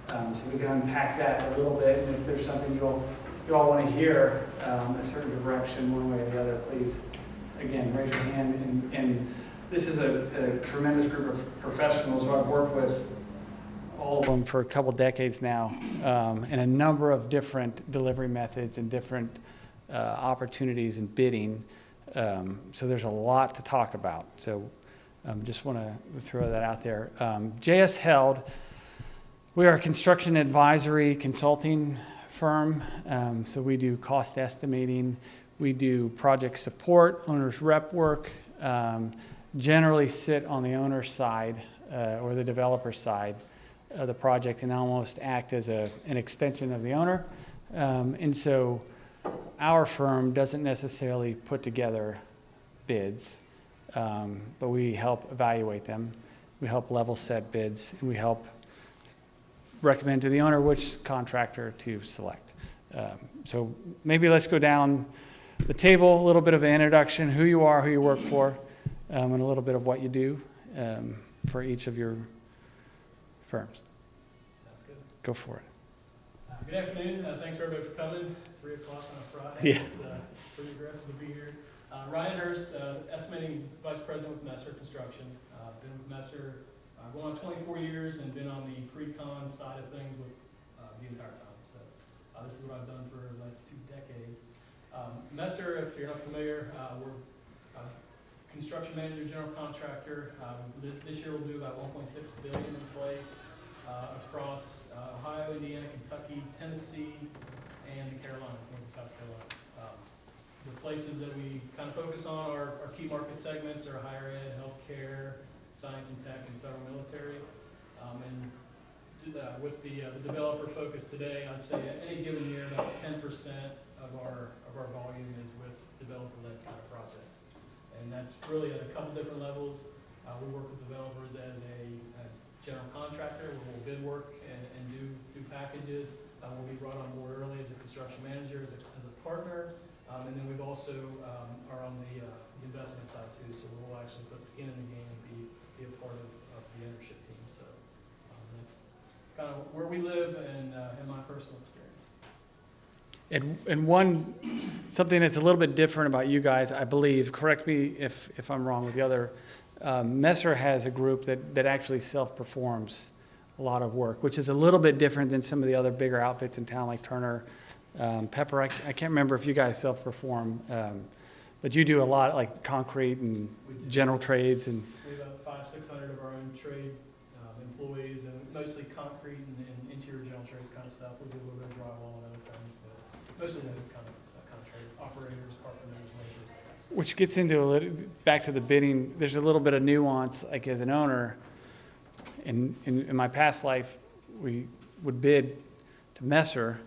So we can unpack that a little bit, and if there's something you all want to hear, a certain direction, one way or the other, please, again, raise your hand. And this is a tremendous group of professionals who I've worked with, all of them for a couple decades now, and a number of different delivery methods and different opportunities in bidding. So there's a lot to talk about. So just want to throw that out there. JS Held, we are a construction advisory consulting firm. So we do cost estimating, we do project support, owner's rep work, generally sit on the owner's side or the developer's side of the project and almost act as an extension of the owner. And so our firm doesn't necessarily put together bids, but we help evaluate them. We help level set bids, and we help recommend to the owner which contractor to select. So maybe let's go down the table, a little bit of an introduction, who you are, who you work for, and a little bit of what you do for each of your firms. Sounds good. Go for it. Good afternoon. Thanks everybody for coming. 3 o'clock on a Friday. Yeah. It's pretty aggressive to be here. Ryan Hurst, estimating vice president with Messer Construction. Been with Messer going on 24 years and been on the pre-con side of things with the entire time. So this is what I've done for the last 2 decades. Messer, if you're not familiar, we're construction manager, general contractor. This year we'll do about $1.6 billion in place across Ohio, Indiana, Kentucky, Tennessee, and the Carolinas, North and South Carolina. The places that we kind of focus on are our key market segments are higher ed, healthcare, science and tech, and federal military. And with the developer focus today, I'd say at any given year, about 10% of our volume is with developer-led kind of projects. And that's really at a couple different levels. We work with developers as a general contractor, where we'll bid work and do packages. We'll be brought on board early as a construction manager, as a partner. And then we've also are on the investment side too, so we'll actually put skin in the game and be a part of the ownership team. So that's kind of where we live and my personal experience. And something that's a little bit different about you guys, I believe, correct me if I'm wrong with the other, Messer has a group that actually self-performs a lot of work, which is a little bit different than some of the other bigger outfits in town like Turner, Pepper. I can't remember if you guys self-perform, but you do a lot like concrete and general trades. And we have about 500-600 of our own trade employees, and mostly concrete and interior general trades kind of stuff. We do a little bit of drywall and other things, but mostly those kind of trades, operators, carpenters, laborers. Which gets into a little, back to the bidding, there's a little bit of nuance, like as an owner, in my past life, we would bid to Messer,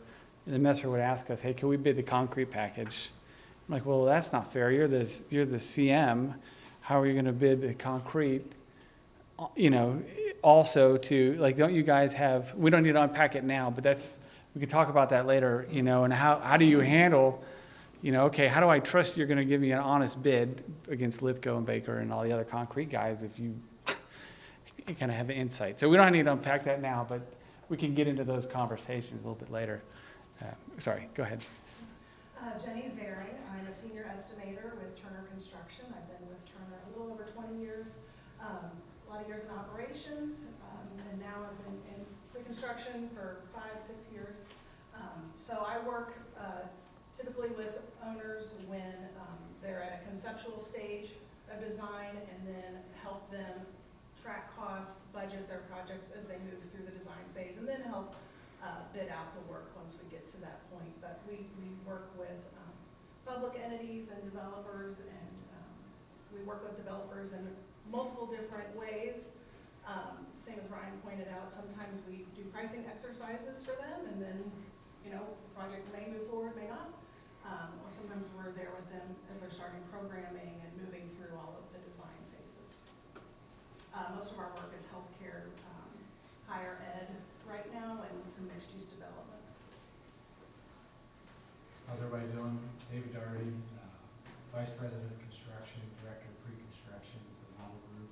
and then Messer would ask us, hey, can we bid the concrete package? I'm like, well, that's not fair. You're the CM. How are you going to bid the concrete? Also to, like, don't you guys have, we don't need to unpack it now, but we can talk about that later, and how do you handle, okay, how do I trust you're going to give me an honest bid against Lithgow and Baker and all the other concrete guys if you kind of have insight? So we don't need to unpack that now, but we can get into those conversations a little bit later. Sorry, go ahead. Jenny Zaring. I'm a senior estimator with Turner Construction. I've been with Turner a little over 20 years, a lot of years in operations, and now I've been in pre-construction for 5-6 years. So I work typically with owners when they're at a conceptual stage of design, and then help them track costs, budget their projects as they move through the design phase, and then help bid out the work once we get to that point. But we work with public entities and developers, and we work with developers in multiple different ways. Same as Ryan pointed out, sometimes we do pricing exercises for them, and then the project may move forward, may not. Or sometimes we're there with them as they're starting programming and moving through all of the design phases. Most of our work is healthcare, higher ed right now, and some mixed-use development. How's everybody doing? David Doherty, Vice President of Construction, Director of Pre-Construction for the Model Group.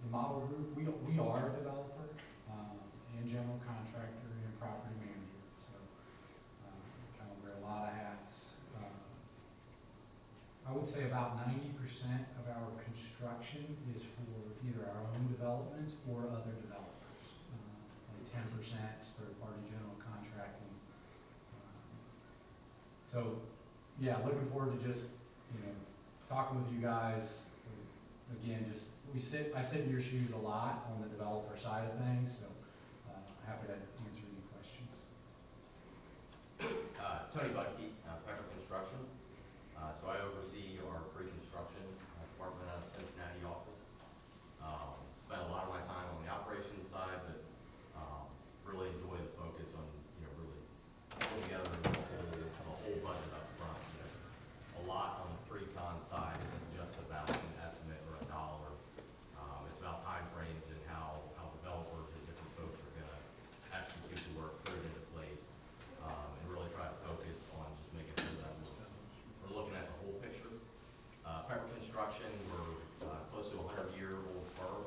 The Model Group, we are a developer. And general contractor, and property manager. So kind of wear a lot of hats. I would say about 90% of our construction is for either our own developments or other developers. Like 10% is third-party general contracting. So, yeah, looking forward to just, talking with you guys. Again, I sit in your shoes a lot on the developer side of things, so happy to answer any questions. Tony Budke, Pepper Construction. So I oversee our pre-construction department out of the Cincinnati office. Spend a lot of my time on the operations side, but really enjoy the focus on, really putting together the whole budget up front. A lot on the pre-con side isn't just about an estimate or a dollar. It's about timeframes and how developers and different folks are going to execute the work, put it into place, and really try to focus on just making sure that we're looking at the whole picture. Pepper Construction, we're close to a 100-year-old firm.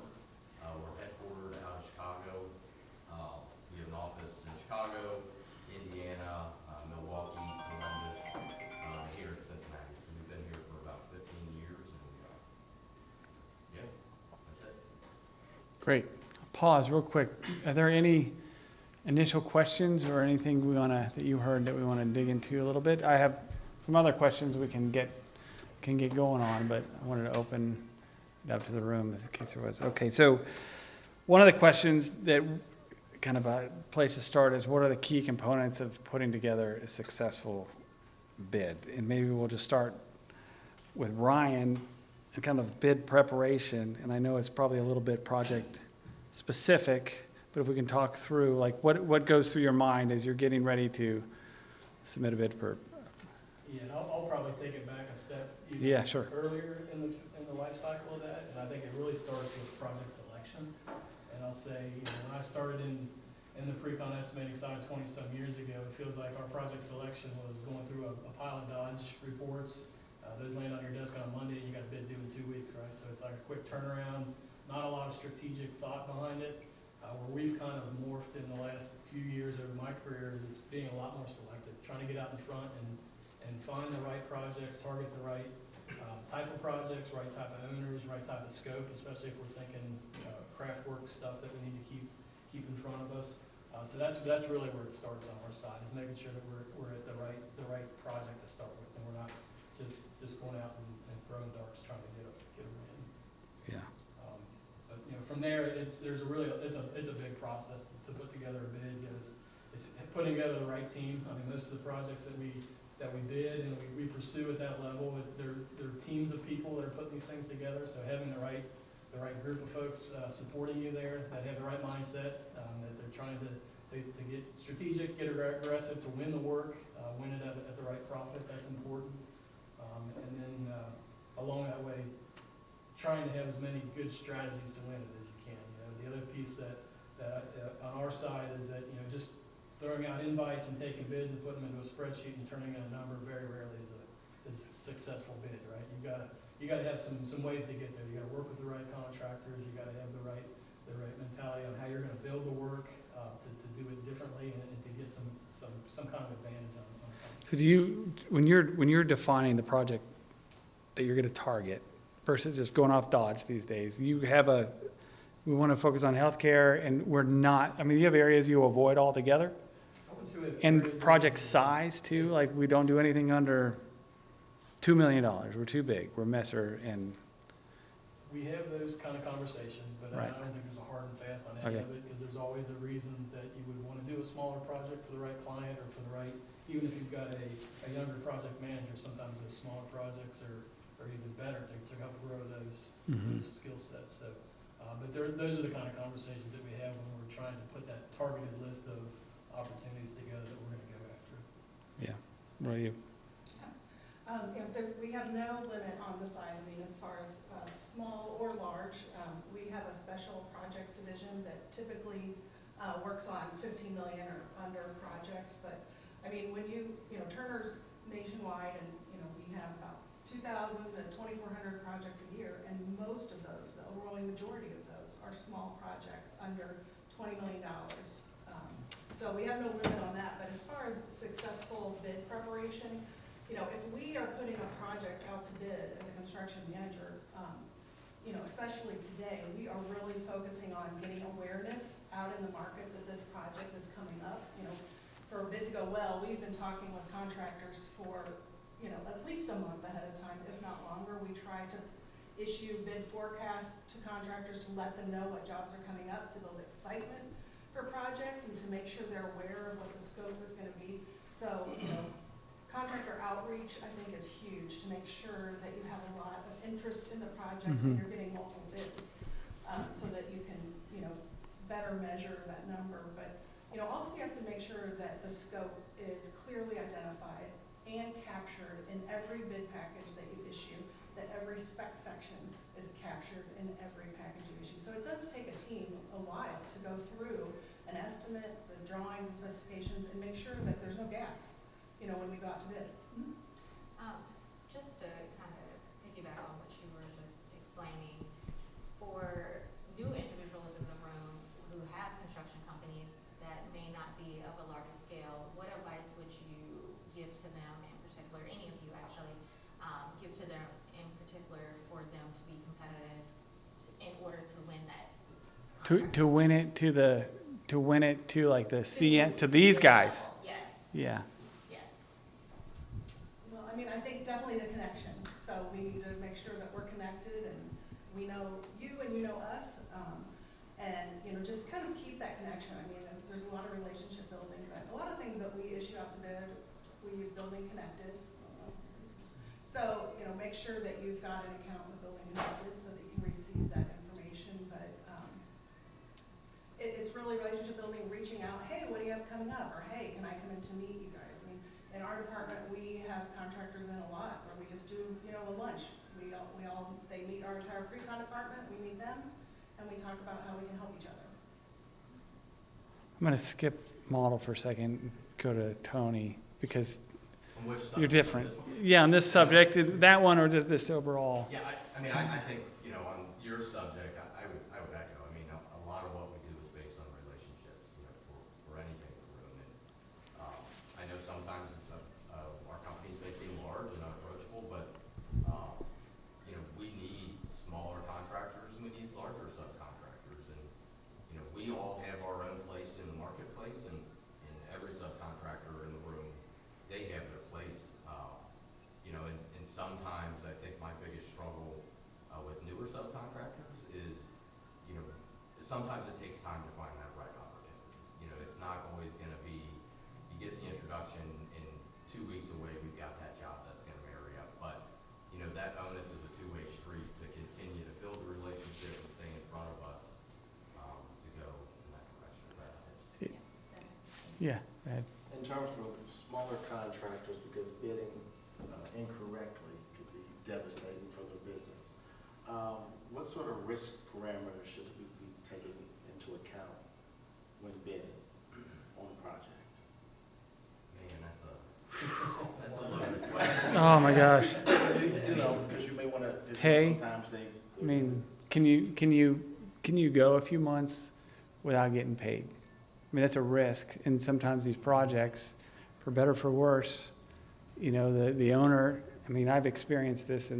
We're headquartered out of Chicago. We have an office in Chicago, Indiana, Milwaukee, Columbus, here in Cincinnati. So we've been here for about 15 years, and yeah, that's it. Great. Pause real quick. Are there any initial questions or anything that you heard that we want to dig into a little bit? I have some other questions we can get going on, but I wanted to open it up to the room in case there was. Okay, so one of the questions that kind of a place to start is, what are the key components of putting together a successful bid? And maybe we'll just start with Ryan and kind of bid preparation. And I know it's probably a little bit project specific, but if we can talk through, like, what goes through your mind as you're getting ready to submit a bid for? Yeah, and I'll probably take it back a step even Yeah, sure. earlier in the life cycle of that, and I think it really starts with project selection. And I'll say, when I started in the pre-con estimating side 20-some years ago, it feels like our project selection was going through a pile of Dodge reports. Those land on your desk on a Monday, you got a bid due in 2 weeks, right? So it's like a quick turnaround, not a lot of strategic thought behind it. Where we've kind of morphed in the last few years over my career is it's being a lot more selective, trying to get out in front and find the right projects, target the right type of projects, right type of owners, right type of scope, especially if we're thinking craft work stuff that we need to keep in front of us. So that's really where it starts on our side, is making sure that we're at the right project to start with, and we're not just going out and throwing darts trying to get a win. Yeah. But from there, it's a big process to put together a bid. It's putting together the right team. I mean, most of the projects that we bid and we pursue at that level, they're teams of people that are putting these things together. So having the right group of folks supporting you there, that have the right mindset, that they're trying to get strategic, get aggressive to win the work, win it at the right profit. That's important. And then along that way, trying to have as many good strategies to win it as you can. The other piece that on our side is that just throwing out invites and taking bids and putting them into a spreadsheet and turning in a number very rarely is a successful bid, right? You gotta have some ways to get there. You gotta work with the right contractors. You gotta have the right mentality on how you're gonna build the work to do it differently and to get some kind of advantage on it. So do you, when you're defining the project that you're going to target versus just going off Dodge these days, we want to focus on healthcare, and we're not, I mean, you have areas you avoid altogether? I would say we have And areas project that- size too, like we don't do anything under $2 million. We're too big. We're Messer, and We have those kind of conversations, but I Right. don't think there's a hard and fast on any Okay. of it, because there's always a reason that you would want to do a smaller project for the right client or for the right, even if you've got a younger project manager, sometimes those smaller projects are even better to help grow those skill sets. So, but those are the kind of conversations that we have when we're trying to put that targeted list of opportunities together that we're going to go after. yeah. What are you? We have no limit on the size. I mean, as far as small or large, we have a special projects division that typically works on 15 million or under projects. But I mean, when Turner's nationwide, and we have about 2,000 to 2,400 projects a year, and most of those, the overwhelming majority of those, are small projects under $20 million we have no limit on that, but as far as successful bid preparation, you know, if we are putting a project out to bid as a construction manager, you know, especially today, we are really focusing on getting awareness out in the market that this project is coming up. You know, for a bid to go well, we've been talking with contractors for, you know, at least a month ahead of time, if not longer. We try to issue bid forecasts to contractors to let them know what jobs are coming up, to build excitement for projects and to make sure they're aware of what the scope is gonna be. So, you know, contractor outreach, I think, is huge to make sure that you have a lot of interest in the project and you're getting multiple bids, so that you can, you know, better measure that number. But, you know, also you have to make sure that the scope is clearly identified and captured in every bid package that you issue, that every spec section is captured in every package you issue. So it does take a team a while to go through an estimate, the drawings and specifications, and make sure that there's no gaps, you know, when we go out to bid. Just to kind of piggyback on what you were just explaining, for new individuals in the room who have construction companies that may not be of a larger scale, what advice would you give to them in particular, any of you actually, give to them in particular for them to be competitive in order to win that contract? To win it to like the CN, to these guys. Yes. Yeah. Yes. Well, I mean, I think definitely the connection. So we need to make sure that we're connected and we know you and you know us. And, you know, just kind of keep that connection. I mean, there's a lot of relationship building, but a lot of things that we issue out to bid, we use Building Connected. So, you know, make sure that you've got an account with Building Connected so that you can receive that information. But it's really relationship building, reaching out, hey, what do you have coming up? Or, hey, can I come in to meet you guys? I mean, in our department, we have contractors in a lot where we just do, you know, a lunch. They meet our entire pre-con department, we meet them, and we talk about how we can help each other. I'm going to skip model for a second, and go to Tony, because On which you're subject? different. On this one? Yeah, on this subject, that one or just this overall? Yeah, I mean, I think, you know, on your subject, I would echo. I mean, a lot of what we do is based on relationships, you know, for anything in the room. And I know sometimes our companies may seem large and unapproachable, but, you know, we need smaller contractors and we need larger subcontractors. And, you know, we all have our own place in the marketplace, and every subcontractor in the room, they have their place. You know, and sometimes I think my biggest struggle with newer subcontractors is, you know, sometimes it takes time to find that right opportunity. You know, it's not always going to be, you get the introduction, and 2 weeks away, we've got that job that's going to marry up. But, you know, that onus is a two-way street to continue to build the relationship and stay in front of us to go in that direction. If that helps. Yes, definitely. Yeah, go ahead. In terms of smaller contractors, because bidding incorrectly could be devastating for their business, what sort of risk parameters should we be taking into account when bidding on a project? Man, that's a loaded question. Oh, my gosh. You know, because you may want to, Pay? sometimes they. I mean, can you go a few months without getting paid? I mean, that's a risk. And sometimes these projects, for better or for worse, you know, the owner, I mean, I've experienced this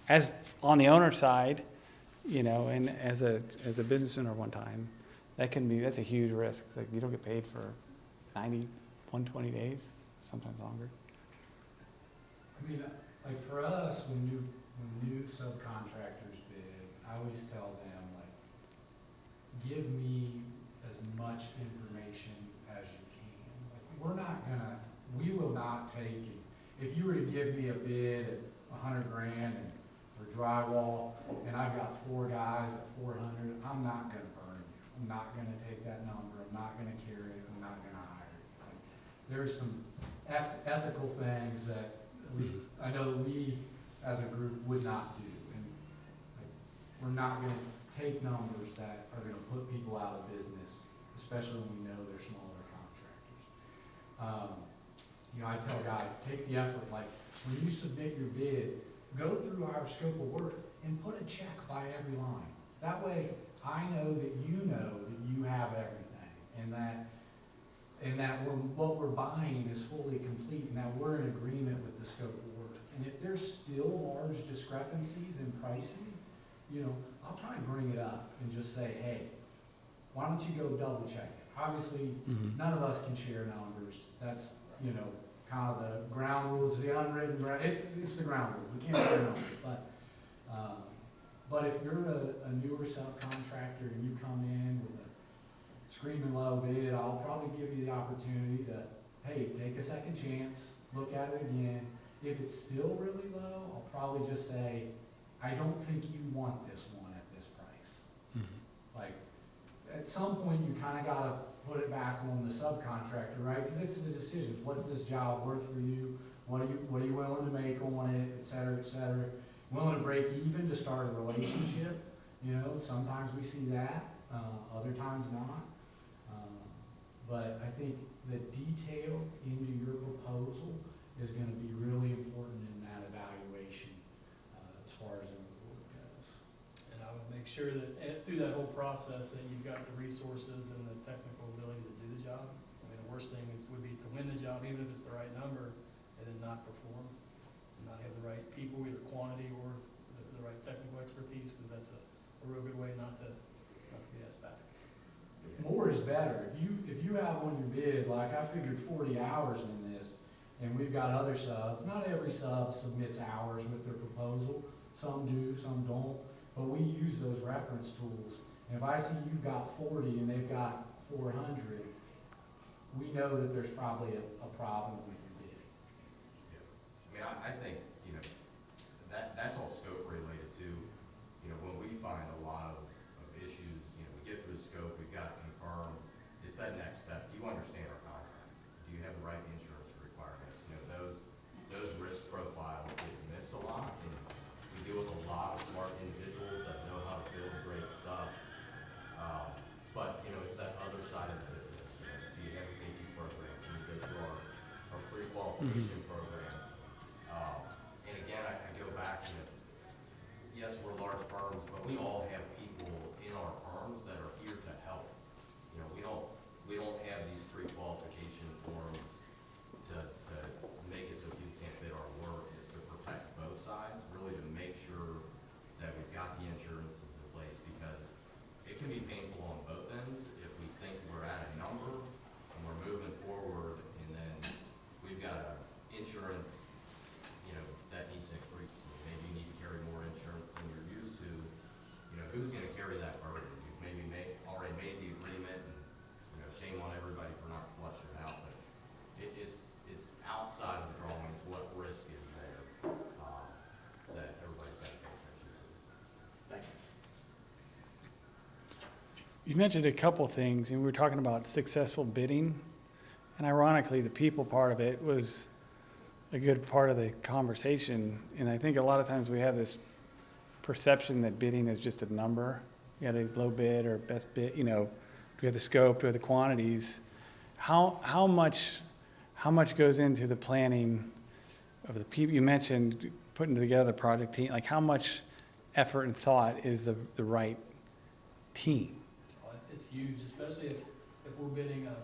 as on the owner side, you know, and as a business owner one time, that's a huge risk. Like, you don't get paid for 90, 120 days, sometimes longer. I mean, like for us, when new subcontractors bid, I always tell them, like, give me as much information as you can. Like, we will not take it. If you were to give me a bid at $100,000 and for drywall, and I've got 4 guys at 400, I'm not gonna burn you. I'm not gonna take that number. I'm not gonna carry it. I'm not gonna hire you. Like, there's some ethical things that at least I know that we as a group would not do. And like, we're not gonna take numbers that are gonna put people out of business, especially when we know they're smaller contractors. You know, I tell guys, take the effort, like, when you submit your bid, go through our scope of work and put a check by every line. That way, I know that you have everything, and that and that what we're buying is fully complete, and that we're in agreement with the scope of work. And if there's still large discrepancies in pricing, you know, I'll probably bring it up and just say, hey, why don't you go double check it? Obviously, none of us can share numbers. That's, you know, kind of the ground rules, the unwritten ground, it's the ground rules. We can't share numbers, but if you're a newer subcontractor and you come in with a screaming low bid, I'll probably give you the opportunity to, hey, take a second chance, look at it again. If it's still really low, I'll probably just say, I don't think you want this one at this price. Like, at some point, you kind of got to put it back on the subcontractor, right? Because it's the decisions. What's this job worth for you? What are you willing to make on it, et cetera, et cetera. Willing to break even to start a relationship. You know, sometimes we see that, other times not. But I think the detail into your proposal is going to be really important in that evaluation as far as the award goes. And I would make sure that through that whole process that you've got the resources and the technical ability to do the job. I mean, the worst thing would be to win the job, even if it's the right number, and then not perform, and not have the right people, either quantity or the right technical expertise, because that's a real good way not to be asked back. More is better. If you have on your bid, like I figured 40 hours in this, and we've got other subs, not every sub submits hours with their proposal. Some do, some don't, but we use those reference tools. And if I see you've got 40 and they've got 400, we know that there's probably a problem with your bid. Yeah. I mean, I think, you know, that's all scope related too. You know, when we find a lot of issues, you know, we get through the scope, we've got to confirm, it's that next step. Do you understand our contract? Do you have the right insurance requirements? You know, those risk profiles get missed a lot, and we deal with a lot of smart individuals that know how to build great stuff. But, you know, it's that other side of the business. You know, do you have a safety program? Can you go through our pre-qualification program? And again, I go back, you know, yes, we're large firms, but we all have people in our firms that are here to help. You know, we don't have these pre-qualification forms to make it so people can't bid our work. It's to protect both sides, really to make sure that we've got the insurances in place, because it can be painful on both ends if we think we're at a number and we're moving forward, and then we've got a insurance, you know, that needs to increase. Maybe you need to carry more insurance than you're used to. You know, who's going to carry that burden? You've maybe already made the agreement, and, you know, shame on everybody for not flushing it out, but it's outside of the drawings what risk is there that everybody's got to pay attention to. Thank you. You mentioned a couple things, and we were talking about successful bidding, and ironically, the people part of it was a good part of the conversation. And I think a lot of times we have this perception that bidding is just a number. You got a low bid or best bid, you know, do we have the scope, do we have the quantities? How much goes into the planning of the people? You mentioned putting together the project team, like how much effort and thought is the right team? It's huge, especially if we're bidding a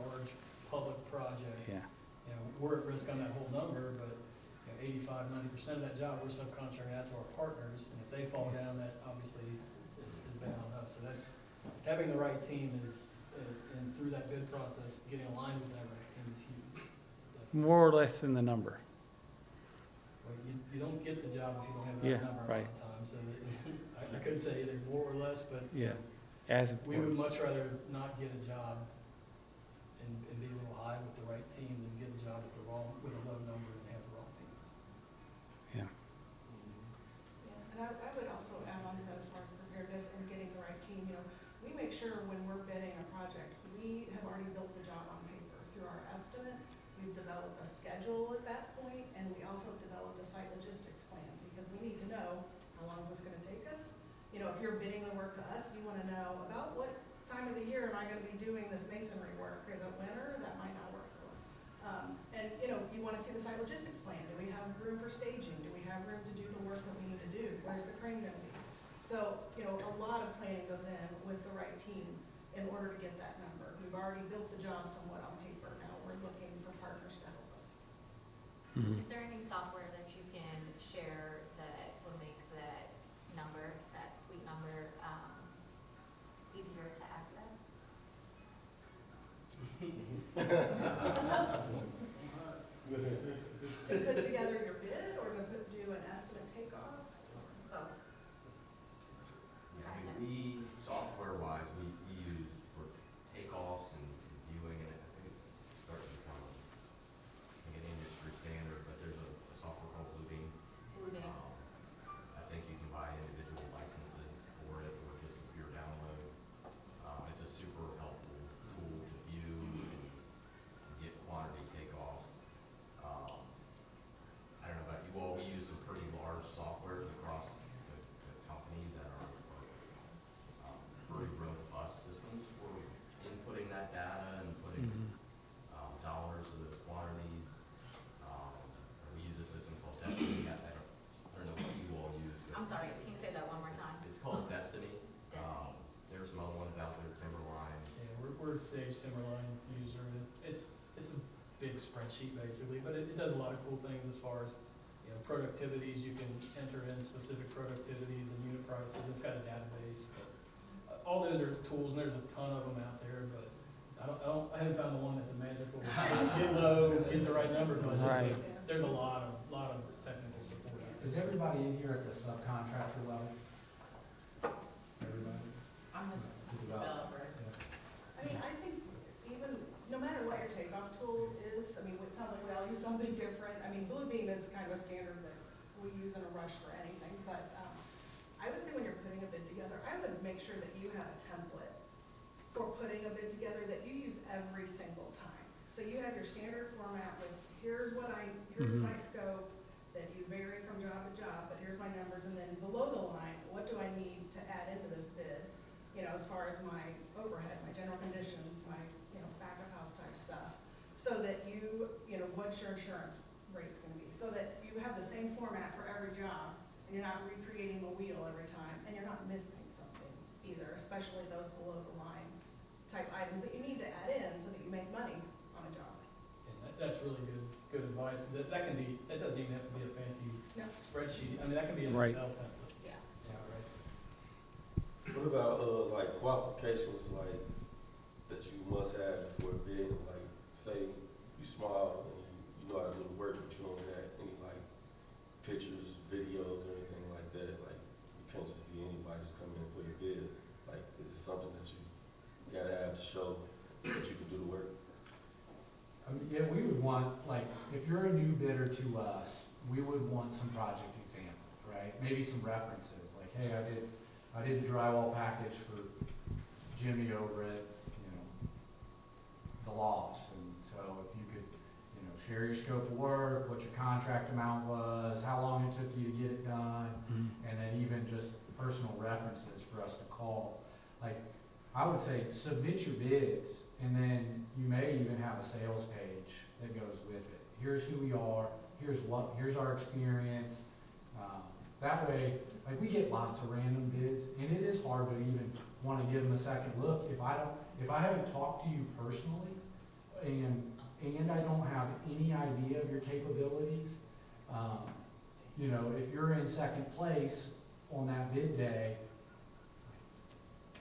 large public project. Yeah. You know, we're at risk on that whole number, but 85–90% of that job, we're subcontracting out to our partners, and if they fall down, that obviously is bad on us. So that's, having the right team is, and through that bid process, getting aligned with that right team is huge. More or less than the number. Well, you don't get the job if you don't have Yeah, that number a lot right. of times, so that, I couldn't say either more or less, but Yeah. As we would important. much rather not get a job and be a little high with the right team than get a job with a low number and have the wrong team. Yeah. Yeah, and I would also add on to that as far as preparedness and getting the right team, you know, we make sure when we're bidding a project, we have already built the job on paper through our estimate. We've developed a schedule at that point, and we also have developed a site logistics plan, because we need to know how long is this gonna take us. You know, if you're bidding the work to us, you wanna know about what time of the year am I gonna be doing this masonry work? Is it winter? That might not work so well. And, you know, you wanna see the site logistics plan. Do we have room for staging? Do we have room to do the work that we need to do? Where's the crane gonna be? So, you know, a lot of planning goes in with the right team in order to get that number. We've already built the job somewhat on paper. Now we're looking for partners to help us. Is there any software that you can share that will make that number, that suite number, easier to access? To put together your bid or to do an estimate takeoff? Both. Yeah, I mean, software-wise, we use for takeoffs and viewing, and I think it's starting to become like an industry standard, but there's a software called Bluebeam. Bluebeam. I think you can buy individual licenses for it or just a pure download. It's a super helpful tool to view and get quantity takeoffs. I don't know about you all, we use some pretty large softwares across the company that are pretty robust systems for inputting that data and putting dollars of the quantities. We use a system called Destiny. I don't know what you all use. But I'm sorry, can you say that one more time? it's called Destiny. Destiny. There's some other ones out there, Timberline. Yeah, we're a Sage Timberline user, and it's a big spreadsheet basically, but it does a lot of cool things as far as, you know, productivities. You can enter in specific productivities and unit prices. It's got a database. But, all those are tools, and there's a ton of them out there, but I haven't found the one that's a magical, get low, get the right number, but Right. there's a lot of technical support out there. Is everybody in here at the subcontractor level? Everybody? I'm the developer. I mean, I think even, no matter what your takeoff tool is, I mean, it sounds like we all use something different. I mean, Bluebeam is kind of a standard that we use in a rush for anything, but I would say when you're putting a bid together, I would make sure that you have a template for putting a bid together that you use every single time. So you have your standard format with, here's my scope, that you vary from job to job, but here's my numbers, and then below the line, what do I need to add into this bid? You know, as far as my overhead, my general conditions, my, you know, back of house type stuff, so that you know, what's your insurance rate's gonna be, so that you have the same format for every job, and you're not recreating the wheel every time, and you're not missing something either, especially those below the line type items that you need to add in so that you make money on a job. And that's really good advice, because that doesn't even have to be a fancy No. spreadsheet. I mean, that can be an Right. Excel template. Yeah. Yeah, right. What about, like qualifications, like, that you must have before bidding? Like, say you small and you know how to do the work, but you don't have any, like, pictures, videos, or anything like that. Like, you can't just be anybody, just come in and put a bid. Like, is it something that you gotta have to show that you can do the work? Yeah, we would want, like, if you're a new bidder to us, we would want some project examples, right? Maybe some references, like, hey, I did the drywall package for Jimmy over at, you know, the lofts. And so if you could, you know, share your scope of work, what your contract amount was, how long it took you to get it done, and then even just personal references for us to call. Like, I would say submit your bids, and then you may even have a sales page that goes with it. Here's who we are, here's our experience. That way, like, we get lots of random bids, and it is hard to even want to give them a second look. If I haven't talked to you personally, and I don't have any idea of your capabilities, you know, if you're in second place on that bid day,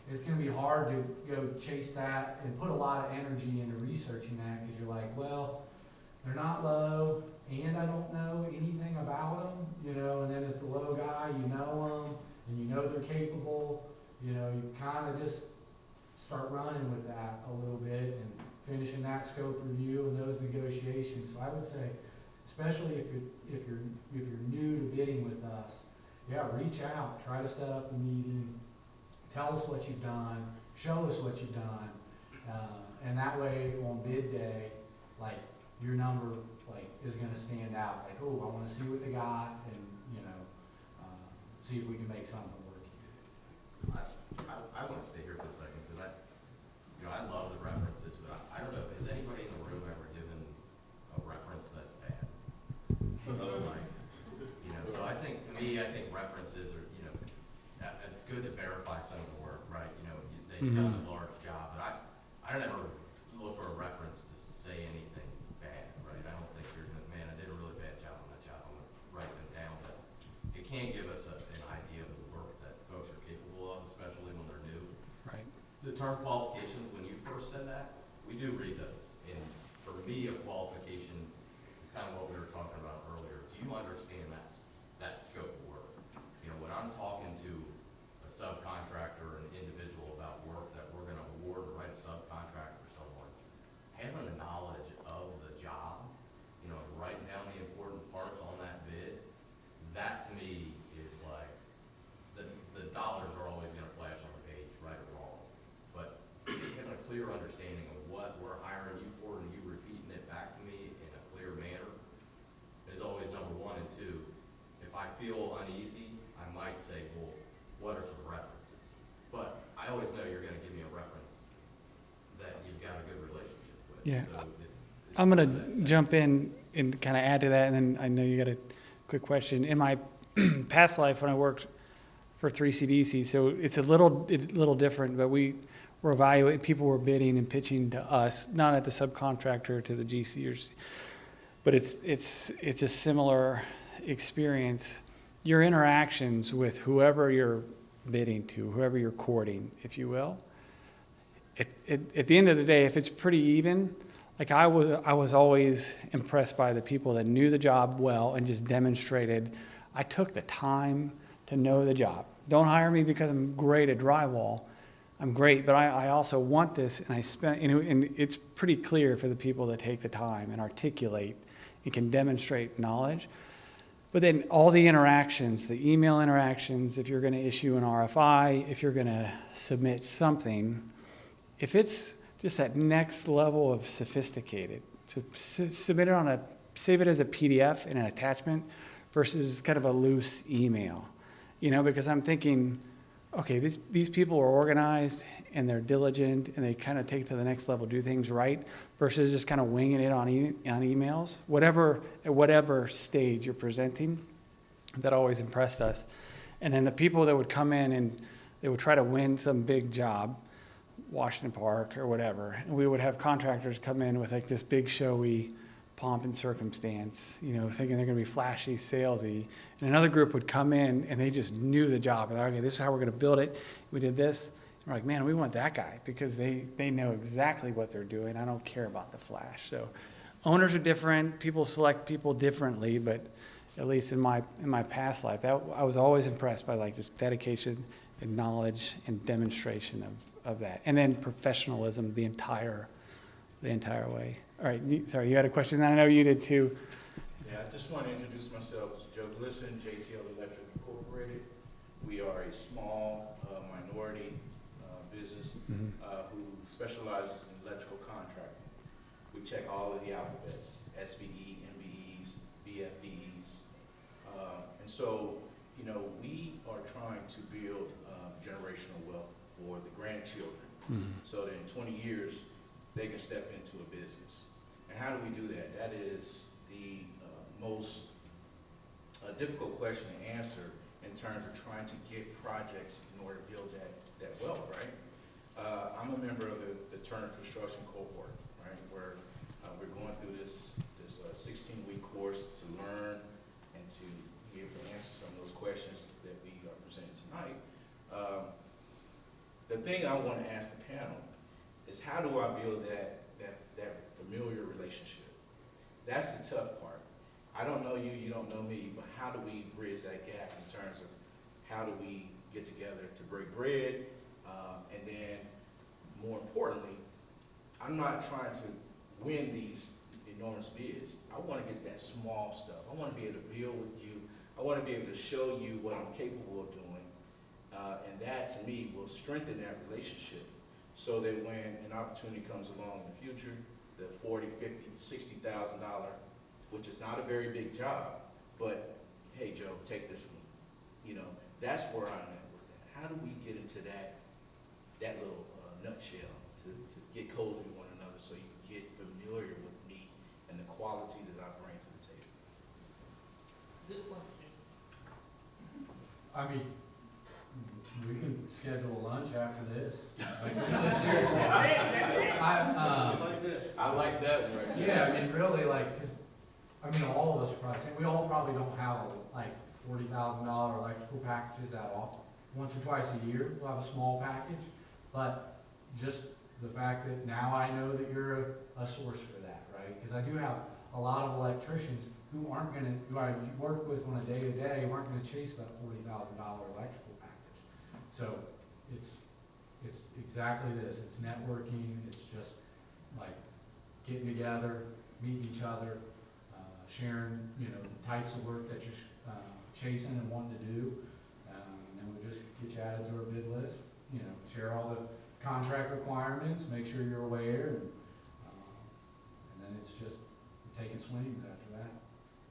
it's gonna be hard to go chase that and put a lot of energy into researching that, because you're like, well, they're not low, and I don't know anything about them, you know, and then if the low guy, you know them, and you know they're capable, you know, you kind of just start running with that a little bit and finishing that scope review and those negotiations. So I would say, especially if you're new to bidding with us, yeah, reach out, try to set up a meeting, tell us what you've done, show us what you've done, and that way on bid day, like, your number, like, is gonna stand out, like, oh, I wanna see what they got, and, you know, see if we can make something work here. I want to stay here for a second, because I love the references, but I don't know, has anybody in the room ever given a reference that's bad? Like, you know, so I think references are, you know, it's good to verify some of the work, right? You know, they've done a large job reference to say anything bad, right? I don't think you're gonna, man, I did a really bad job on that job, I'm gonna write them down, but it can give us an idea of the work that folks are capable of, especially when they're new. Right. The term qualifications, when you first said that, we do read those. And for me, a qualification is kind of what we were talking about earlier. Do you understand that scope of work? You know, when I'm talking to a subcontractor or an individual about work that we're gonna award or write a subcontract for someone, having a knowledge of the job, you know, writing down the important parts on that bid, that to me is like, the dollars are always gonna flash on the page, right or wrong. But having a clear understanding of what we're hiring you for and you repeating it back to me in a clear manner is always number one. And two, if I feel uneasy, I might say, well, what are some references? But I always know you're gonna give me a reference that you've got a good relationship with. Yeah. So I'm going to jump in and kind of add to that, and then I know you got a quick question. In my past life, when I worked for 3CDC, so it's a little different, but we were evaluating, people were bidding and pitching to us, not at the subcontractor, to the GC, but it's a similar experience. Your interactions with whoever you're bidding to, whoever you're courting, if you will, at the end of the day, if it's pretty even, like I was always impressed by the people that knew the job well and just demonstrated, I took the time to know the job. Don't hire me because I'm great at drywall. I'm great, but I also want this, and I spent, and it's pretty clear for the people that take the time and articulate and can demonstrate knowledge. But then all the interactions, the email interactions, if you're going to issue an RFI, if you're going to submit something, if it's just that next level of sophisticated, to submit it save it as a PDF in an attachment versus kind of a loose email, because I'm thinking, okay, these people are organized and they're diligent and they kind of take to the next level, do things right, versus just kind of winging it on emails, at whatever stage you're presenting. That always impressed us. And then the people that would come in and they would try to win some big job, Washington Park or whatever, and we would have contractors come in with like this big showy pomp and circumstance, thinking they're going to be flashy, salesy. And another group would come in and they just knew the job. And they're, okay, this is how we're going to build it. We did this. And we're like, man, we want that guy because they know exactly what they're doing. I don't care about the flash. So owners are different. People select people differently, but at least in my past life, I was always impressed by like just dedication and knowledge and demonstration of that. And then professionalism the entire way. All right, sorry, you had a question? I know you did too. Yeah, I just want to introduce myself as Joe Glisson, JTL Electric Incorporated. We are a small minority business who specializes in electrical contracting. We check all of the alphabets, SBE, MBEs, BFBEs. And so, we are trying to build generational wealth for the grandchildren so that in 20 years, they can step into a business. And how do we do that? That is the most difficult question to answer in terms of trying to get projects in order to build that wealth, right? I'm a member of the Turner Construction cohort, right, where we're going through this 16-week course to learn and to be able to answer some of those questions that we are presenting tonight. The thing I want to ask the panel is how do I build that familiar relationship? That's the tough part. I don't know you, you don't know me, but how do we bridge that gap in terms of how do we get together to break bread? And then, more importantly, I'm not trying to win these enormous bids. I want to get that small stuff. I want to be able to build with you. I want to be able to show you what I'm capable of doing. And that, to me, will strengthen that relationship. So that when an opportunity comes along in the future, the $40,000, $50,000, $60,000, which is not a very big job, but hey Joe, take this one. That's where I'm at with that. How do we get into that little nutshell to get cozy with one another so you can get familiar with me and the quality that I bring to the table? Good question. I mean, we can schedule a lunch after this. I like that one right there. Yeah, I mean, really, like, 'cause, I mean, all of us are probably saying, we all probably don't have, like, $40,000 electrical packages that often. Once or twice a year, we'll have a small package, but just the fact that now I know that you're a source for that, right? Because I do have a lot of electricians who aren't gonna, who I work with on a day-to-day, who aren't gonna chase that $40,000 electrical package. So it's exactly this, it's networking, it's just like getting together, meeting each other, sharing, you know, the types of work that you're chasing and wanting to do. And then we'll just get you added to our bid list, you know, share all the contract requirements, make sure you're aware, and then it's just taking swings after that.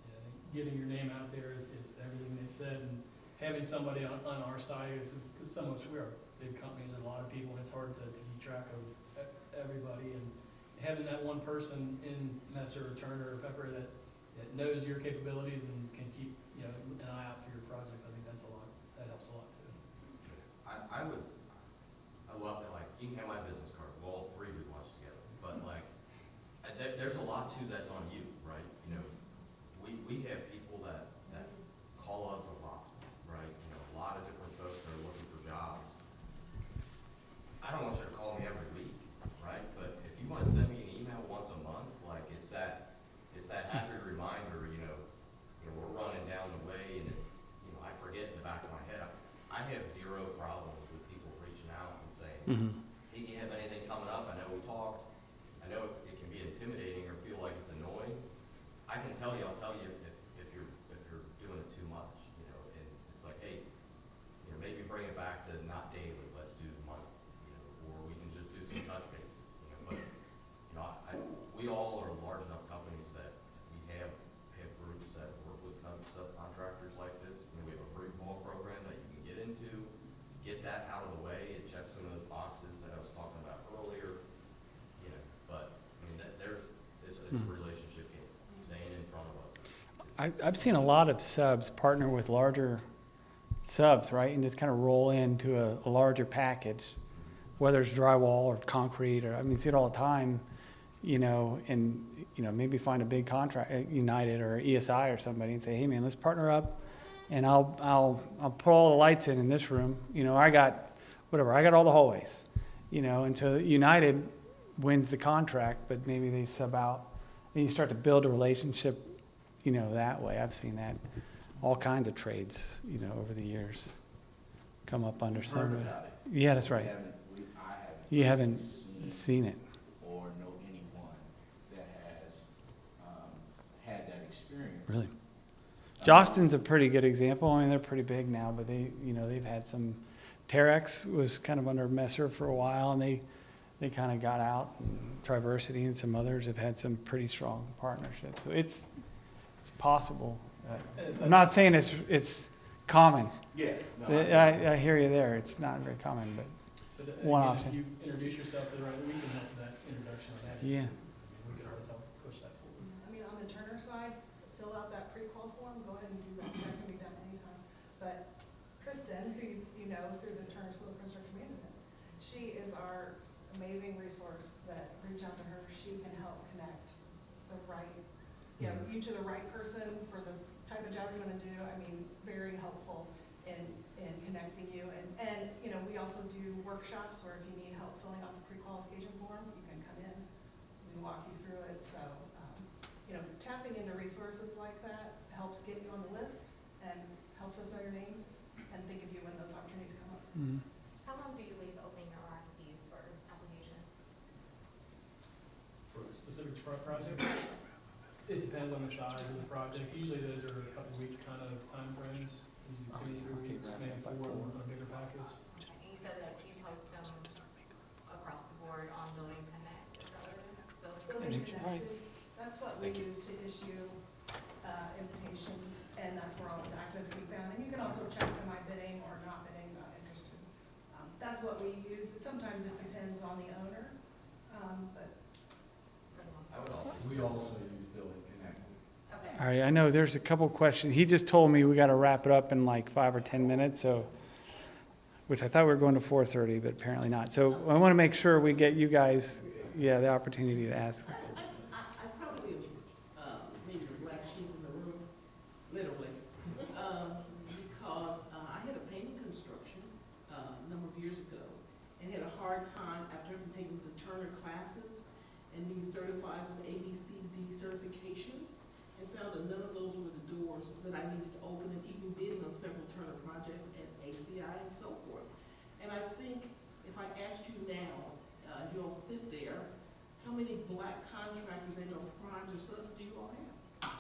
Yeah, getting your name out there, it's everything they said, and having somebody on our side, because some of us, we are big companies, and a lot of people, and it's hard to keep track of everybody, and having that one person in Messer, or Turner, or Pepper that knows your capabilities and can keep, you know, an eye out for your projects, I think that's a lot, that helps a lot too. I love that, like, you can have my business card, we'll all three we watch together, but like, there's a lot too that's on you, right? You know, we have people that call us a lot, right? You know, a lot of different folks that are looking for jobs. I don't want you to call me every week, right? But if you wanna send me an email once a month, like, it's that happy reminder, you know, we're running down the way, and it's, you know, I forget in the back of my head. I have zero problems with people reaching out and saying, hey, you have anything coming up? I know we talked. I know it can be intimidating or feel like it's annoying. I can tell you, I'll tell you if you're doing it too much, you know, and it's like, hey, you know, maybe bring it back to not daily, let's do the month, you know, or we can just do some touch bases, you know, but, you know, we all are large enough companies that we have groups that work with subcontractors like this. You know, we have a free ball program that you can get into, get that out of the way, it checks some of those boxes that I was talking about earlier, you know, but, I mean, it's a relationship game, staying in front of us. I've seen a lot of subs partner with larger subs, right, and just kind of roll into a larger package, whether it's drywall or concrete, or, I mean, see it all the time, you know, and, you know, maybe find a big contract, United or ESI or somebody, and say, hey man, let's partner up, and I'll put all the lights in this room, you know, I got all the hallways, you know, and so United wins the contract, but maybe they sub out, and you start to build a relationship, you know, that way. I've seen that, all kinds of trades, you know, over the years come up under You've heard some. about it. Yeah, that's right. I You haven't seen it. or know anyone that has had that experience. Really? Jostin's a pretty good example. I mean, they're pretty big now, but they, you know, they've had some. Terex was kind of under Messer for a while, and they kind of got out. And Triversity and some others have had some pretty strong partnerships. So it's possible. I'm not saying it's common. Yeah. I hear you there. It's not very common, but But One again, option. if you introduce yourself to the right, we can help with that introduction of that. yeah. We can always help push that forward. I mean, on the Turner side, fill out that pre-qual form, go ahead and do that, that can be done anytime. But Kristen, who you know through the Turner School of Construction Management, she is our amazing resource that reach out to her, she can help connect the right, you know, you to the right person for this type of job you wanna do. I mean, very helpful in connecting you. And, you know, we also do workshops where if you need help filling out the pre-qualification form, you can come in, we walk you through it. So, you know, tapping into resources like that helps get you on the list and helps us know your name and think of you when those opportunities come up. Mm-hmm. How long do you leave opening your RFPs for application? For a specific project, it depends on the size of the project. Usually those are a couple week kind of time frames, usually 2 to 3 weeks, maybe 4 on a bigger package. And you said that you post them across the board on Building Connect, is that what it is? Building Connected, that's what we use to issue invitations, and that's where all the documents can be found. And you can also check, am I bidding or not bidding, not interested. That's what we use. Sometimes it depends on the owner, but I would also. We also use Building Connect. Okay. All right, I know there's a couple questions. He just told me we got to wrap it up in like 5 or 10 minutes, so, which I thought we were going to 4:30, but apparently not. So I want to make sure we get you guys yeah, the opportunity to ask. I probably, maybe the black sheep in the room, literally. Because I had a painting construction a number of years ago and had a hard time after taking the Turner classes and being certified with ABCD certifications, and found that none of those were the doors that I needed to open, and even bidding on several Turner projects at ACI and so forth. And I think if I asked you now, you all sit there, how many black contractors and or primes or subs do you all have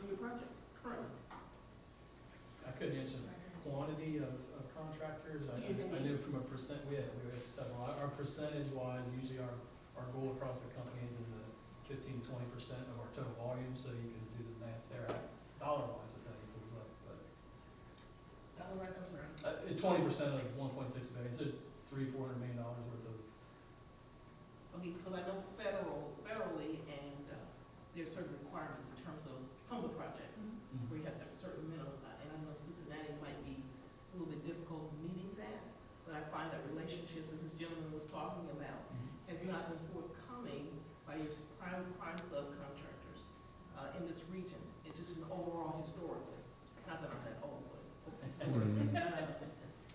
on your projects currently? I couldn't answer the quantity of contractors. I knew from a percent, we had several. Our percentage wise, usually our goal across the company is in the 15-20% of our total volume, so you can do the math there. Dollar wise, what that equals up, but Dollar right, I'm sorry. 20% of 1.6 billion, so $300-400 million worth of. Okay, because I know federally, and there's certain requirements in terms of some of the projects where you have to have a certain minimum, and I know Cincinnati might be a little bit difficult meeting that, but I find that relationships, as this gentleman was talking about, has not been forthcoming by your prime subcontractors in this region. It's just an overall historically, not that I'm that old, but historically.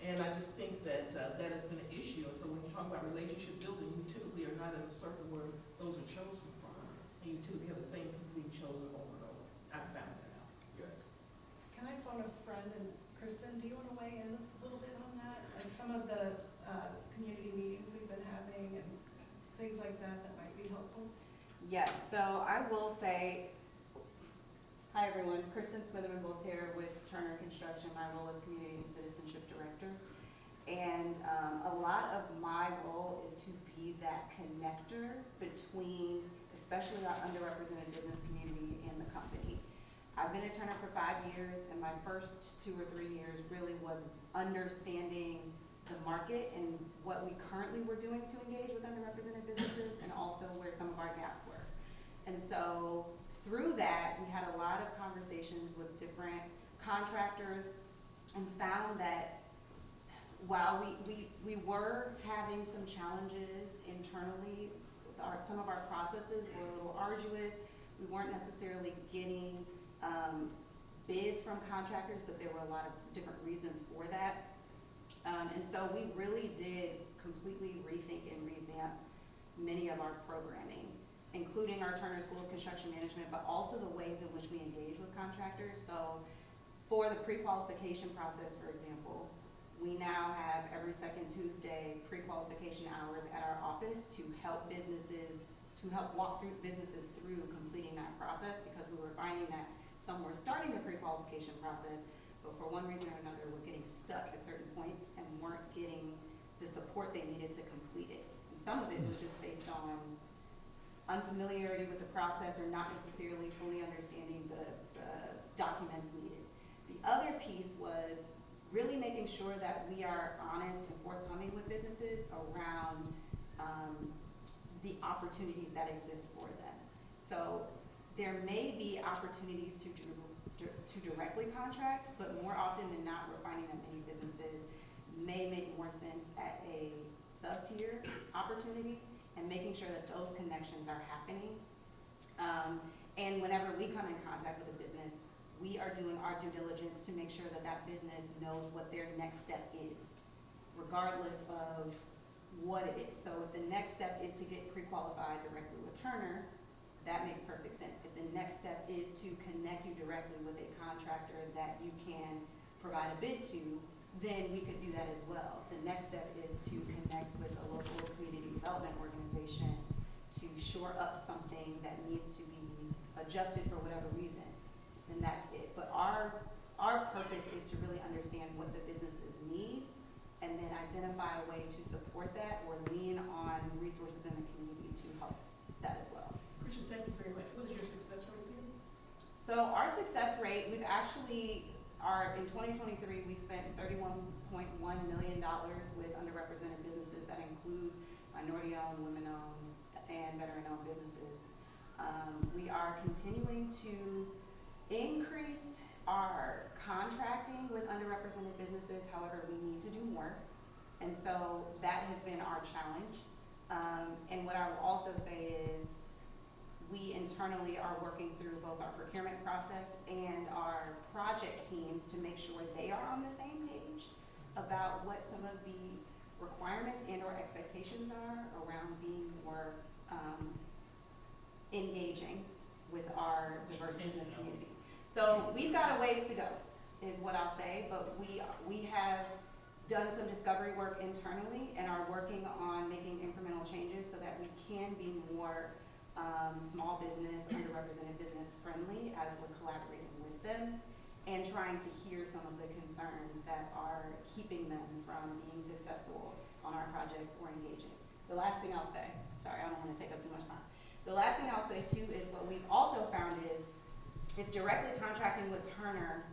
And I just think that that has been an issue. And so when you talk about relationship building, you typically are not in a circle where those are chosen from. And you typically have the same people being chosen over and over. I found that out. Yes. Can I phone a friend? And Kristen, do you want to weigh in a little bit on that? And some of the community meetings we've been having and things like that that might be helpful? Yes, so I will say, hi everyone, Kristen Smitherman-Voltaire with Turner Construction. My role is Community and Citizenship Director. And a lot of my role is to be that connector between, especially our underrepresented business community and the company. I've been at Turner for 5 years, and my first 2 or 3 years really was understanding the market and what we currently were doing to engage with underrepresented businesses, and also where some of our gaps were. And so through that, we had a lot of conversations with different contractors and found that while we were having some challenges internally, some of our processes were a little arduous. We weren't necessarily getting bids from contractors, but there were a lot of different reasons for that. And so we really did completely rethink and revamp many of our programming, including our Turner School of Construction Management, but also the ways in which we engage with contractors. So for the pre-qualification process, for example, we now have every second Tuesday pre-qualification hours at our office to help walk businesses through completing that process, because we were finding that some were starting the pre-qualification process, but for one reason or another were getting stuck at certain points and weren't getting the support they needed to complete it. And some of it was just based on unfamiliarity with the process or not necessarily fully understanding the documents needed. The other piece was really making sure that we are honest and forthcoming with businesses around the opportunities that exist for them. So there may be opportunities to directly contract, but more often than not, we're finding that many businesses may make more sense at a sub-tier opportunity, and making sure that those connections are happening. And whenever we come in contact with a business, we are doing our due diligence to make sure that that business knows what their next step is, regardless of what it is. So if the next step is to get pre-qualified directly with Turner, that makes perfect sense. If the next step is to connect you directly with a contractor that you can provide a bid to, then we could do that as well. The next step is to connect with a local community development organization to shore up something that needs to be adjusted for whatever reason, then that's it. But our purpose is to really understand what the businesses need, and then identify a way to support that or lean on resources in the community to help that as well. Christian, thank you very much. What is your success rate again? So our success rate, we've actually, in 2023, we spent $31.1 million with underrepresented businesses. That includes minority-owned, women-owned, and veteran-owned businesses. We are continuing to increase our contracting with underrepresented businesses. However, we need to do more. And so that has been our challenge. And what I will also say is, we internally are working through both our procurement process and our project teams to make sure they are on the same page about what some of the requirements and or expectations are around being more engaging with our diverse business community. So we've got a ways to go, is what I'll say, but we have done some discovery work internally and are working on making incremental changes so that we can be more small business, underrepresented business friendly as we're collaborating with them and trying to hear some of the concerns that are keeping them from being successful on our projects or engaging. The last thing I'll say, sorry, I don't want to take up too much time. The last thing I'll say too is what we've also found is if directly contracting with Turner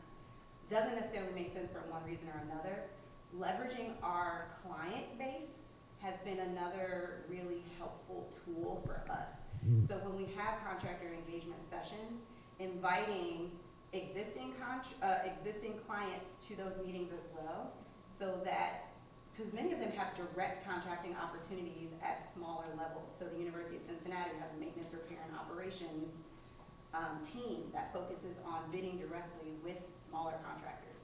doesn't necessarily make sense for one reason or another, leveraging our client base has been another really helpful tool for us. So when we have contractor engagement sessions, inviting existing clients to those meetings as well, so that, because many of them have direct contracting opportunities at smaller levels. So the University of Cincinnati has a maintenance, repair, and operations team that focuses on bidding directly with smaller contractors.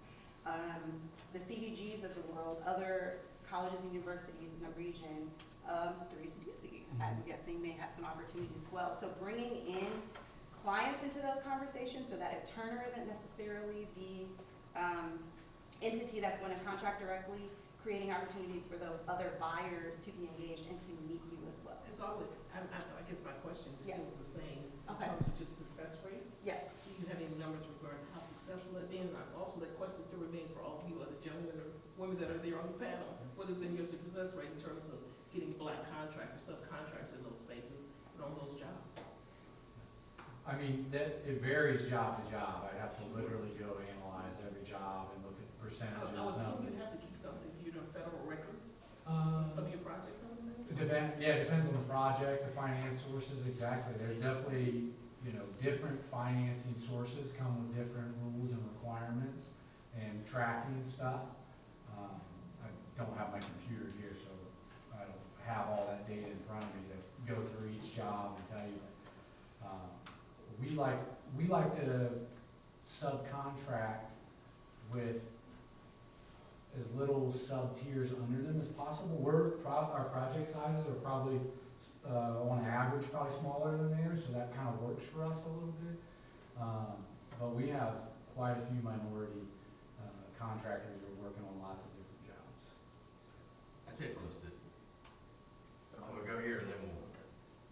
The CDGs of the world, other colleges and universities in the region, 3CDC, I'm guessing may have some opportunities as well. So bringing in clients into those conversations so that if Turner isn't necessarily the entity that's going to contract directly, creating opportunities for those other buyers to be engaged and to meet you as well. And so I guess my question is still the same in Okay. terms of just success rate. Yeah. Do you have any numbers regarding how successful it's been? And also the question still remains for all of you other gentlemen or women that are there on the panel. What has been your success rate in terms of getting black contractors, subcontractors in those spaces and on those jobs? I mean, it varies job to job. I'd have to literally go analyze every job and look at the percentages. I would assume you have to keep something, you know, federal records, some of your projects on there? It depends on the project, the finance sources, exactly. There's definitely, different financing sources come with different rules and requirements and tracking stuff. I don't have my computer here, so I don't have all that data in front of me to go through each job and tell you. We like to subcontract with as little sub-tiers under them as possible. Our project sizes are probably, on average, probably smaller than theirs, so that kind of works for us a little bit. But we have quite a few minority contractors who are working on lots of different jobs. I'd say from a statistic. We'll go here and then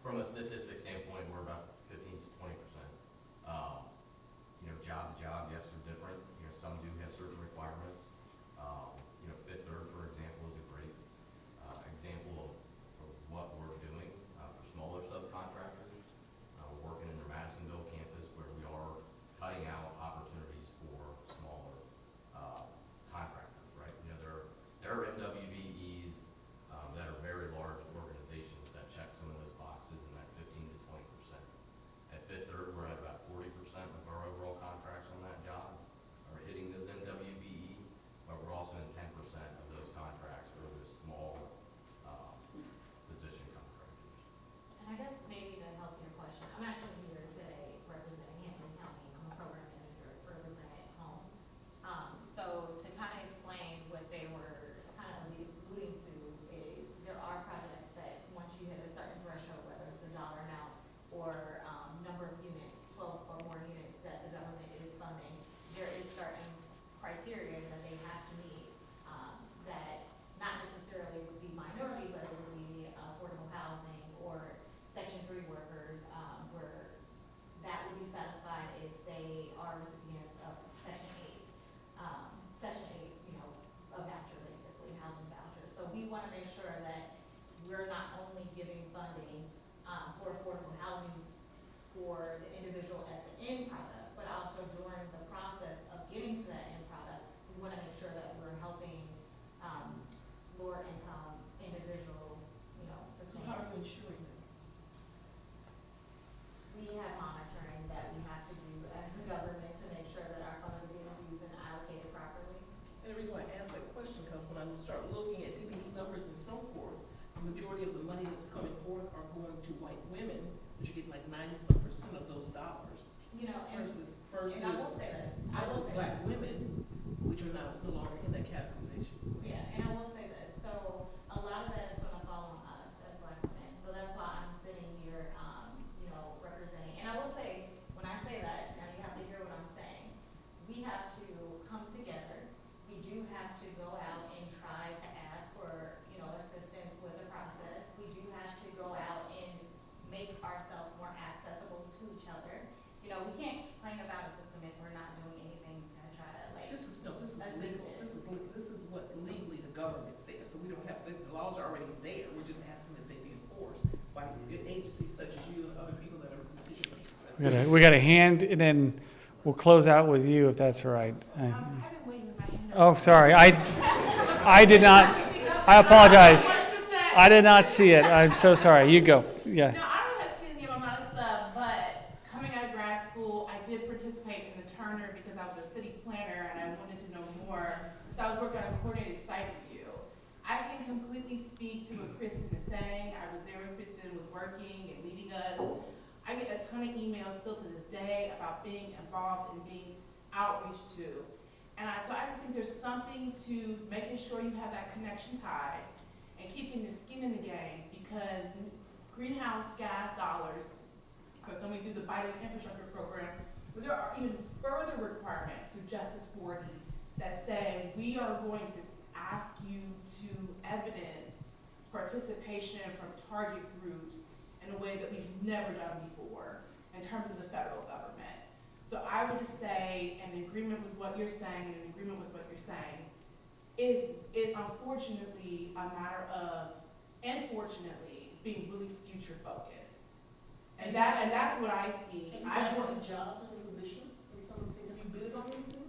from a statistic standpoint, we're about 15 to 20%. Job to job, yes, they're different. Some do have certain requirements. Fifth Third, for example, is a great example of what we're doing for smaller subcontractors. We're working in their Madisonville campus where we are cutting out opportunities for smaller contractors, right? There are MWBEs that are very large organizations that check some of those boxes, and that 15 to women, but you're getting like 90-some% of those dollars You know, versus and I will say this, I will versus say black this. women, which are now no longer in that categorization. Yeah, and I will say this, so a lot of that is gonna fall on us as black women, so that's why I'm sitting here, you know, representing, and I will say, when I say that, now you have to hear what I'm saying. We have to come together, we do have to go out and try to ask for, you know, assistance with the process. We do have to go out and make ourselves more accessible to each other. You know, we can't complain about a system if we're not doing anything to try to like. This is legal. Assisted. This is what legally the government says. So we don't have, the laws are already there. We're just asking that they be enforced by agencies such as you and other people that are decision makers. We got a hand, and then we'll close out with you if that's all right. I've been waiting with my hand up. Oh, sorry. I did not. I apologize. I did not see it. I'm so sorry. You go. Yeah. No, I don't have skin in the game, I'm not a sub, but coming out of grad school, I did participate in the Turner because I was a city planner and I wanted to know more. So I was working on a coordinated site review. I can completely speak to what Kristen is saying. I was there when Kristen was working and leading us. I get a ton of emails still to this day about being involved and being outreach to. And so I just think there's something to making sure you have that connection tied and keeping your skin in the game, because greenhouse gas dollars are coming through the Biden infrastructure program, but there are even further requirements through Justice 40 that say we are going to ask you to evidence participation from target groups in a way that we've never done before in terms of the federal government. So I would just say, in agreement with what you're saying, and in agreement with what you're saying, is unfortunately a matter of, unfortunately, being really future focused. And that's what I see. Have you gotten jobs in the position in some of the things? Have you bid on anything?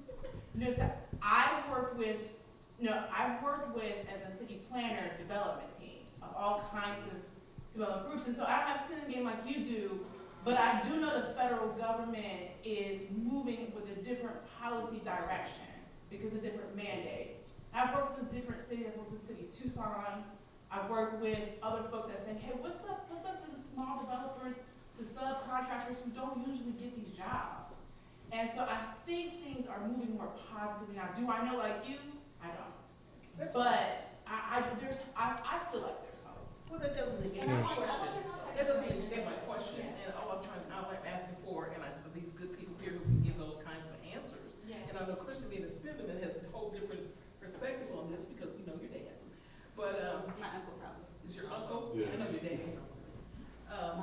No, so I've worked with, as a city planner, development teams of all kinds of development groups. And so I don't have skin in the game like you do, but I do know the federal government is moving with a different policy direction because of different mandates. I've worked with different cities. I've worked with the city of Tucson. I've worked with other folks that say, hey, what's up for the small developers, the subcontractors who don't usually get these jobs? And so I think things are moving more positively now. Do I know like you? I don't. But I feel like there's hope. Well, that doesn't negate my question. That doesn't negate my question. And all I'm asking for, and these good people here who can give those kinds of answers. Yeah. And I know Kristen being a Spinnerman has a whole different perspective on this because we know your dad. But My uncle probably. is your uncle? Yeah. I know your dad.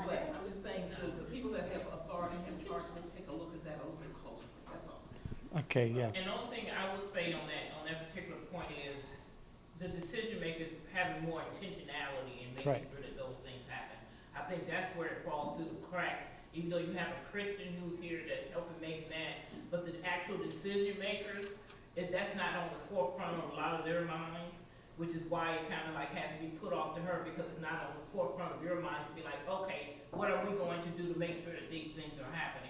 But I'm just saying to the people that have authority and charge, let's take a look at that a little bit closer. That's all. Okay. Yeah. And the only thing I would say on that particular point is the decision makers having more intentionality and Right. making sure that those things happen. I think that's where it falls through the cracks, even though you have a Christian who's here that's helping making that, but the actual decision makers, if that's not on the forefront of a lot of their minds, which is why it kind of like has to be put off to her because it's not on the forefront of your mind to be like, okay, what are we going to do to make sure that these things are happening?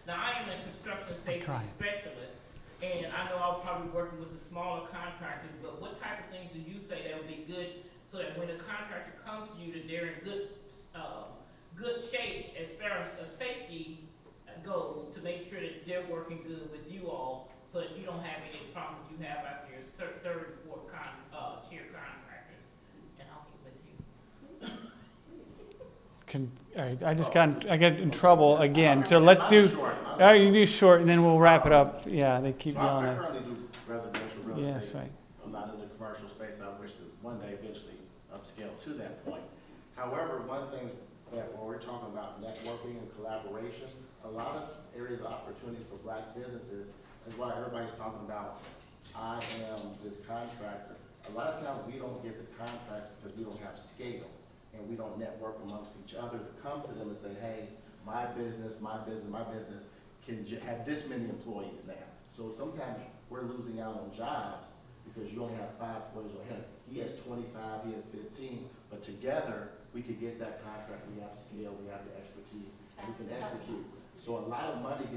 Now, I am a construction safety specialist, and I know I'll probably be working with the smaller contractors, but what type of things do you say that would be good so that when a contractor comes to you, that they're in good shape as far as safety goes to make sure that they're working good with you all so that you don't have any problems you have out here, third and fourth tier contractors, and I'll get with you. All right. I got in trouble again. So let's do. All right, you do short, and then we'll wrap it up. Yeah, they keep So yelling I at. currently do residential real estate. Yes, right. I'm not in the commercial space. I wish to one day eventually upscale to that point. However, one thing that when we're talking about networking and collaboration, a lot of areas of opportunities for black businesses is why everybody's talking about, I am this contractor. A lot of times we don't get the contracts because we don't have scale and we don't network amongst each other to come to them and say, hey, my business can have this many employees now. So sometimes we're losing out on jobs because you only have 5 employees or him. He has 25, he has 15, but together we could get that contract. We have scale, we have the expertise, and we can execute. So a lot of money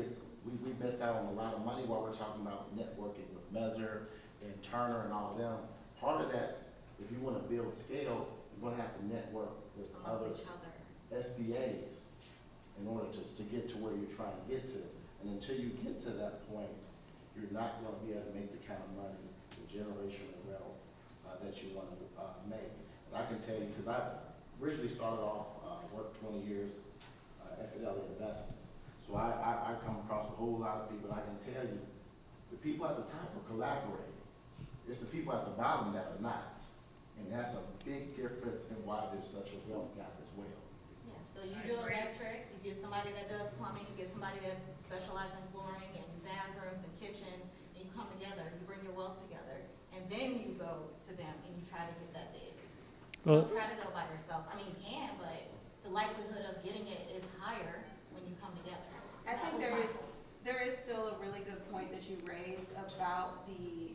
we miss out on a lot of money while we're talking about networking with Messer and Turner and all of them. Part of that, if you want to build scale, you're going to have to network with Amongst others. each other. SBAs in order to get to where you're trying to get to. And until you get to that point, you're not gonna be able to make the kind of money, the generational wealth, that you wanna, make. And I can tell you, because I originally started off, worked 20 years, at Fidelity Investments. So I come across a whole lot of people, and I can tell you, the people at the top are collaborating. It's the people at the bottom that are not. And that's a big difference in why there's such a wealth gap as well. Yeah, so you do electric, you get somebody that does plumbing, you get somebody that specializes in flooring and bathrooms and kitchens, and you come together, you bring your wealth together, and then you go to them and you try to get that bid. Well- Don't try to go by yourself. I mean, you can, but the likelihood of getting it is higher when you come together. I That think was my point. there is still a really good point that you raised about the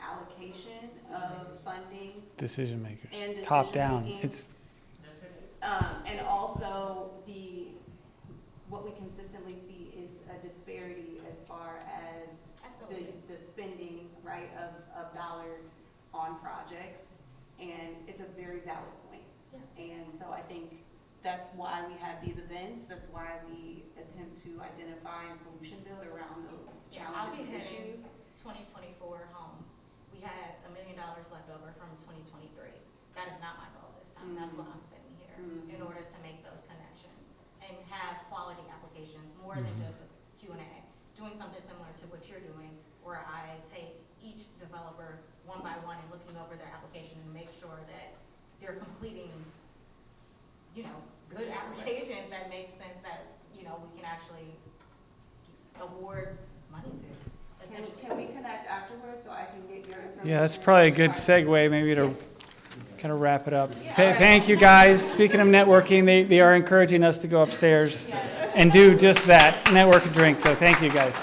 allocation of funding Decision makers, and top down. decision-making. It's And also what we consistently see is a disparity as far as Absolutely. the spending, right, of dollars on projects. And it's a very valid point. Yeah. And so I think that's why we have these events. That's why we attempt to identify and solution build around those Yeah, I'll challenges be and heading issues. 2024 home. We had $1 million left over from 2023. That is not my goal this time. That's why I'm sitting here, in order to make those connections and have quality applications more than just a Q&A. Doing something similar to what you're doing, where I take each developer one by one and looking over their application and make sure that they're completing, good applications that make sense, that, we can actually award money to. Essentially. Can we connect afterwards so I can get your information? Yeah, that's probably a good segue maybe to kind of wrap it up. Thank you, guys. Speaking of networking, they are encouraging us to go upstairs and do just that, network and drink. So thank you, guys.